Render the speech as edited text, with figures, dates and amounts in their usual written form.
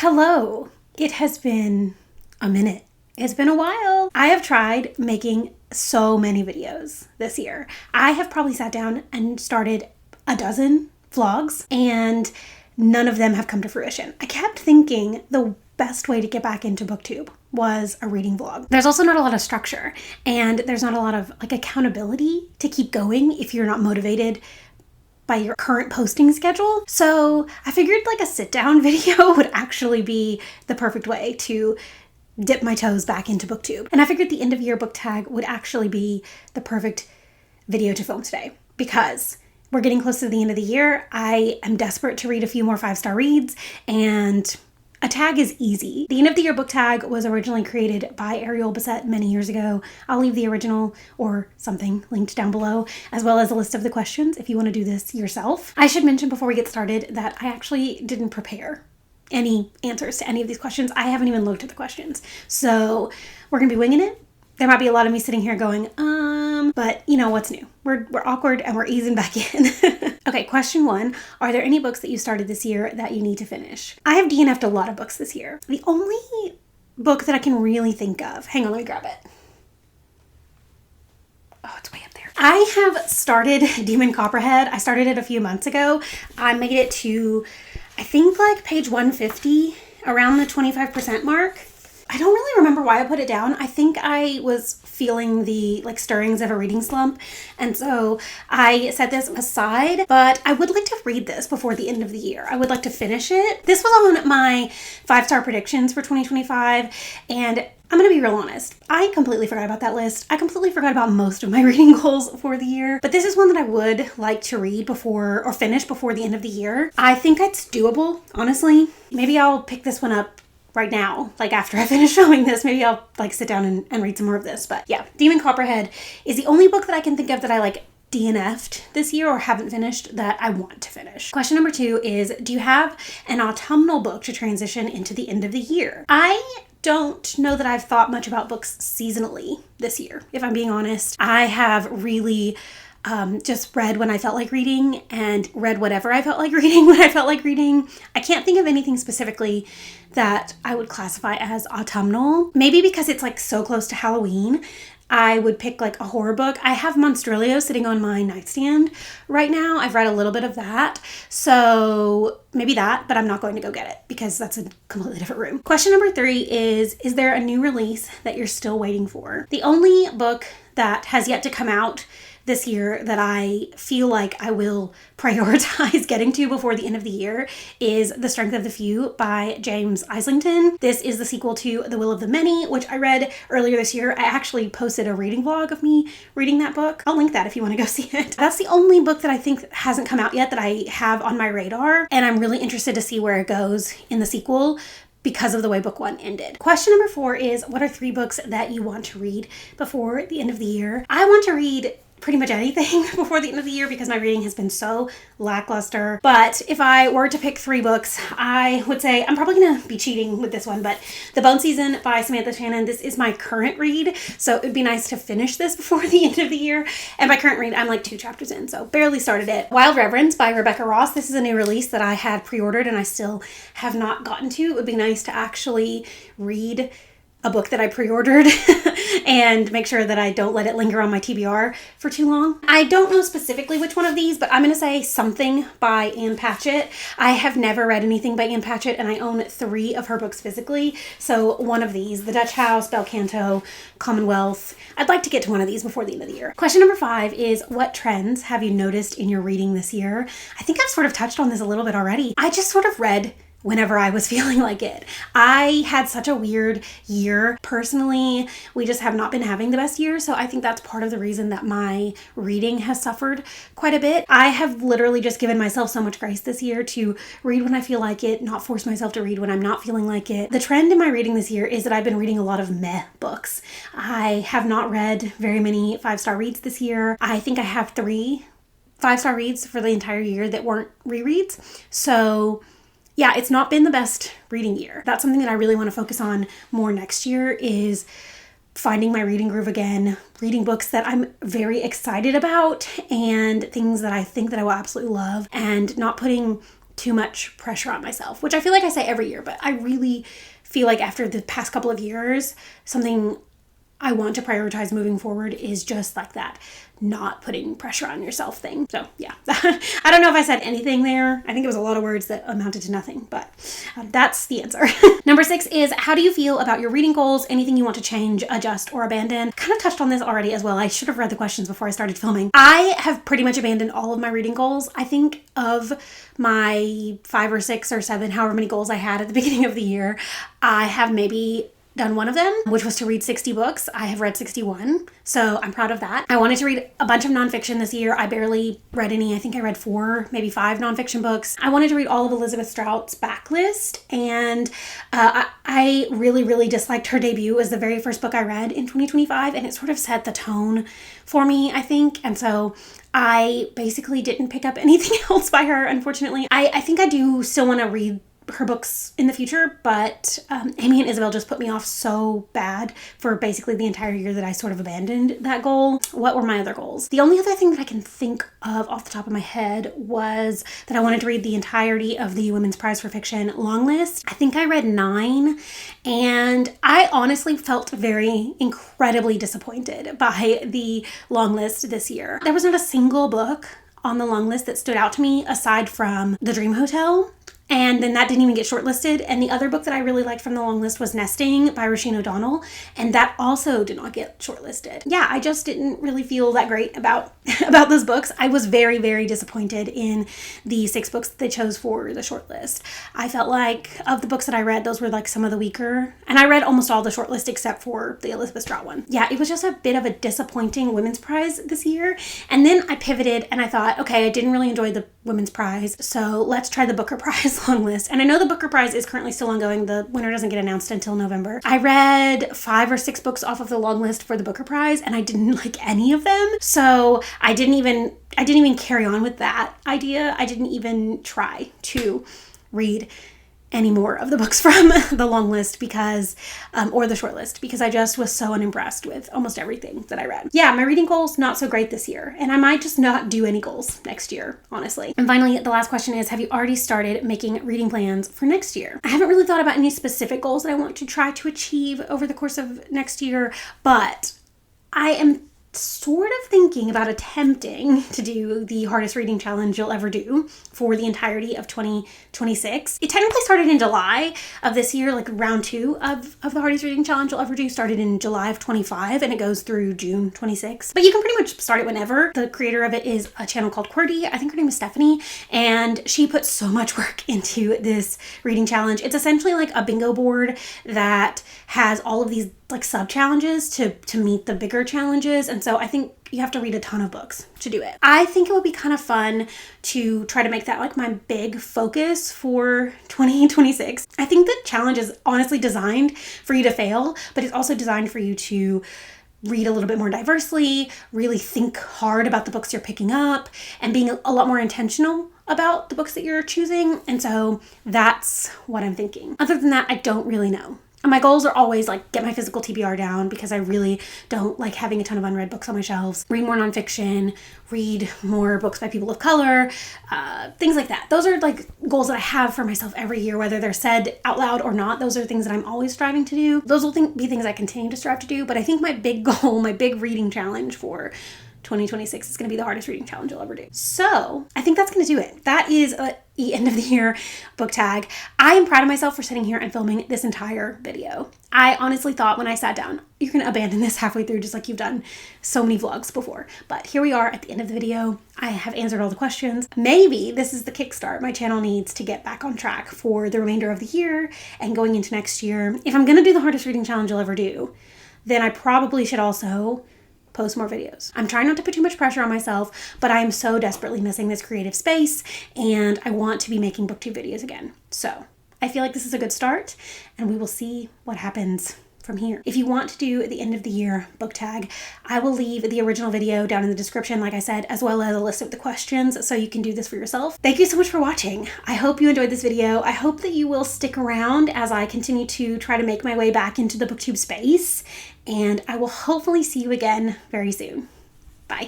Hello. It has been a minute. It's been a while. I have tried making so many videos this year. I have probably sat down and started a dozen vlogs and none of them have come to fruition. I kept thinking the best way to get back into BookTube was a reading vlog. There's also not a lot of structure and there's not a lot of accountability to keep going if you're not motivated by your current posting schedule. So I figured a sit down video would actually be the perfect way to dip my toes back into BookTube. And I figured the end of year book tag would actually be the perfect video to film today because we're getting close to the end of the year. I am desperate to read a few more 5-star reads and a tag is easy. The end of the year book tag was originally created by Ariel Bissett many years ago. I'll leave the original or something linked down below, as well as a list of the questions if you want to do this yourself. I should mention before we get started that I actually didn't prepare any answers to any of these questions. I haven't even looked at the questions. So we're gonna be winging it. There might be a lot of me sitting here going, but you know what's new. We're awkward and we're easing back in. Okay, question 1. Are there any books that you started this year that you need to finish? I have DNF'd a lot of books this year. The only book that I can really think of, hang on, let me grab it. Oh, it's way up there. I have started Demon Copperhead. I started it a few months ago. I made it to, I think page 150, around the 25% mark. I don't really remember why I put it down. I think I was feeling the stirrings of a reading slump. And so I set this aside, but I would like to read this before the end of the year. I would like to finish it. This was on my 5-star predictions for 2025. And I'm going to be real honest. I completely forgot about that list. I completely forgot about most of my reading goals for the year. But this is one that I would like to read before or finish before the end of the year. I think it's doable, honestly. Maybe I'll pick this one up right now, after I finish filming this. Maybe I'll sit down and read some more of this. But yeah, Demon Copperhead is the only book that I can think of that I DNF'd this year or haven't finished that I want to finish. Question number 2 is, do you have an autumnal book to transition into the end of the year? I don't know that I've thought much about books seasonally this year, if I'm being honest. I have really just read when I felt like reading and read whatever I felt like reading when I felt like reading. I can't think of anything specifically that I would classify as autumnal. Maybe because it's so close to Halloween, I would pick a horror book. I have Monstrilio sitting on my nightstand right now. I've read a little bit of that. So maybe that, but I'm not going to go get it because that's a completely different room. Question number 3 is there a new release that you're still waiting for? The only book that has yet to come out this year that I feel like I will prioritize getting to before the end of the year is The Strength of the Few by James Islington. This is the sequel to The Will of the Many, which I read earlier this year. I actually posted a reading vlog of me reading that book. I'll link that if you want to go see it. That's the only book that I think hasn't come out yet that I have on my radar, and I'm really interested to see where it goes in the sequel because of the way book 1 ended. Question number 4 is, what are 3 books that you want to read before the end of the year? I want to read pretty much anything before the end of the year because my reading has been so lackluster. But if I were to pick 3 books, I would say, I'm probably gonna be cheating with this one, but The Bone Season by Samantha Shannon. This is my current read, so it would be nice to finish this before the end of the year. And by current read, I'm 2 chapters in, so barely started it. Wild Reverence by Rebecca Ross. This is a new release that I had pre-ordered and I still have not gotten to. It would be nice to actually read a book that I pre-ordered and make sure that I don't let it linger on my TBR for too long. I don't know specifically which one of these, but I'm going to say Something by Ann Patchett. I have never read anything by Ann Patchett and I own 3 of her books physically. So one of these, The Dutch House, Bel Canto, Commonwealth. I'd like to get to one of these before the end of the year. Question number 5 is, what trends have you noticed in your reading this year? I think I've sort of touched on this a little bit already. I just sort of read whenever I was feeling like it. I had such a weird year. Personally, we just have not been having the best year, so I think that's part of the reason that my reading has suffered quite a bit. I have literally just given myself so much grace this year to read when I feel like it, not force myself to read when I'm not feeling like it. The trend in my reading this year is that I've been reading a lot of meh books. I have not read very many 5-star reads this year. I think I have 3 5-star reads for the entire year that weren't rereads. So yeah, it's not been the best reading year. That's something that I really want to focus on more next year, is finding my reading groove again, reading books that I'm very excited about and things that I think that I will absolutely love, and not putting too much pressure on myself, which I feel like I say every year, but I really feel like after the past couple of years, something I want to prioritize moving forward is just like that, not putting pressure on yourself thing. So yeah, I don't know if I said anything there. I think it was a lot of words that amounted to nothing, but that's the answer. Number 6 is, how do you feel about your reading goals? Anything you want to change, adjust, or abandon? Kind of touched on this already as well. I should have read the questions before I started filming. I have pretty much abandoned all of my reading goals. I think of my 5 or 6 or 7, however many goals I had at the beginning of the year, I have maybe done one of them, which was to read 60 books. I have read 61, so I'm proud of that. I wanted to read a bunch of nonfiction this year. I barely read any. I think I read 4, maybe 5 nonfiction books. I wanted to read all of Elizabeth Strout's backlist, and I really, really disliked her debut. It was the very first book I read in 2025, and it sort of set the tone for me, I think, and so I basically didn't pick up anything else by her, unfortunately. I think I do still want to read her books in the future, but Amy and Isabel just put me off so bad for basically the entire year that I sort of abandoned that goal. What were my other goals? The only other thing that I can think of off the top of my head was that I wanted to read the entirety of the Women's Prize for Fiction long list. I think I read 9, and I honestly felt very incredibly disappointed by the long list this year. There was not a single book on the long list that stood out to me aside from The Dream Hotel. And then that didn't even get shortlisted. And the other book that I really liked from the long list was Nesting by Roisin O'Donnell. And that also did not get shortlisted. Yeah, I just didn't really feel that great about those books. I was very, very disappointed in the 6 books that they chose for the shortlist. I felt like of the books that I read, those were like some of the weaker. And I read almost all the shortlist except for the Elizabeth Strout one. Yeah, it was just a bit of a disappointing Women's Prize this year. And then I pivoted and I thought, okay, I didn't really enjoy the Women's Prize, so let's try the Booker Prize long list. And I know the Booker Prize is currently still ongoing. The winner doesn't get announced until November. I read 5 or 6 books off of the long list for the Booker Prize, and I didn't like any of them. So I didn't even carry on with that idea. I didn't even try to read any more of the books from the long list because, or the short list, because I just was so unimpressed with almost everything that I read. Yeah, my reading goals, not so great this year. And I might just not do any goals next year, honestly. And finally, the last question is, have you already started making reading plans for next year? I haven't really thought about any specific goals that I want to try to achieve over the course of next year, but I am sort of thinking about attempting to do the hardest reading challenge you'll ever do for the entirety of 2026. It technically started in July of this year, like round 2 of the hardest reading challenge you'll ever do started in July of 25 and it goes through June 26. But you can pretty much start it whenever. The creator of it is a channel called QWERTY. I think her name is Stephanie, and she put so much work into this reading challenge. It's essentially like a bingo board that has all of these like sub challenges to meet the bigger challenges. And so I think you have to read a ton of books to do it. I think it would be kind of fun to try to make that like my big focus for 2026. I think the challenge is honestly designed for you to fail, but it's also designed for you to read a little bit more diversely, really think hard about the books you're picking up, and being a lot more intentional about the books that you're choosing. And so that's what I'm thinking. Other than that, I don't really know. And my goals are always like get my physical TBR down because I really don't like having a ton of unread books on my shelves. Read more nonfiction, read more books by people of color, things like that. Those are like goals that I have for myself every year, whether they're said out loud or not. Those are things that I'm always striving to do. Those will be things I continue to strive to do. But I think my big goal, my big reading challenge for 2026 is going to be the hardest reading challenge I'll ever do. So I think that's going to do it. That is the end of the year book tag. I am proud of myself for sitting here and filming this entire video. I honestly thought when I sat down, you're going to abandon this halfway through just like you've done so many vlogs before. But here we are at the end of the video. I have answered all the questions. Maybe this is the kickstart my channel needs to get back on track for the remainder of the year and going into next year. If I'm going to do the hardest reading challenge I'll ever do, then I probably should also post more videos. I'm trying not to put too much pressure on myself, but I am so desperately missing this creative space and I want to be making booktube videos again. So I feel like this is a good start and we will see what happens from here. If you want to do the end of the year book tag, I will leave the original video down in the description, like I said, as well as a list of the questions so you can do this for yourself. Thank you so much for watching. I hope you enjoyed this video. I hope that you will stick around as I continue to try to make my way back into the booktube space, and I will hopefully see you again very soon. Bye.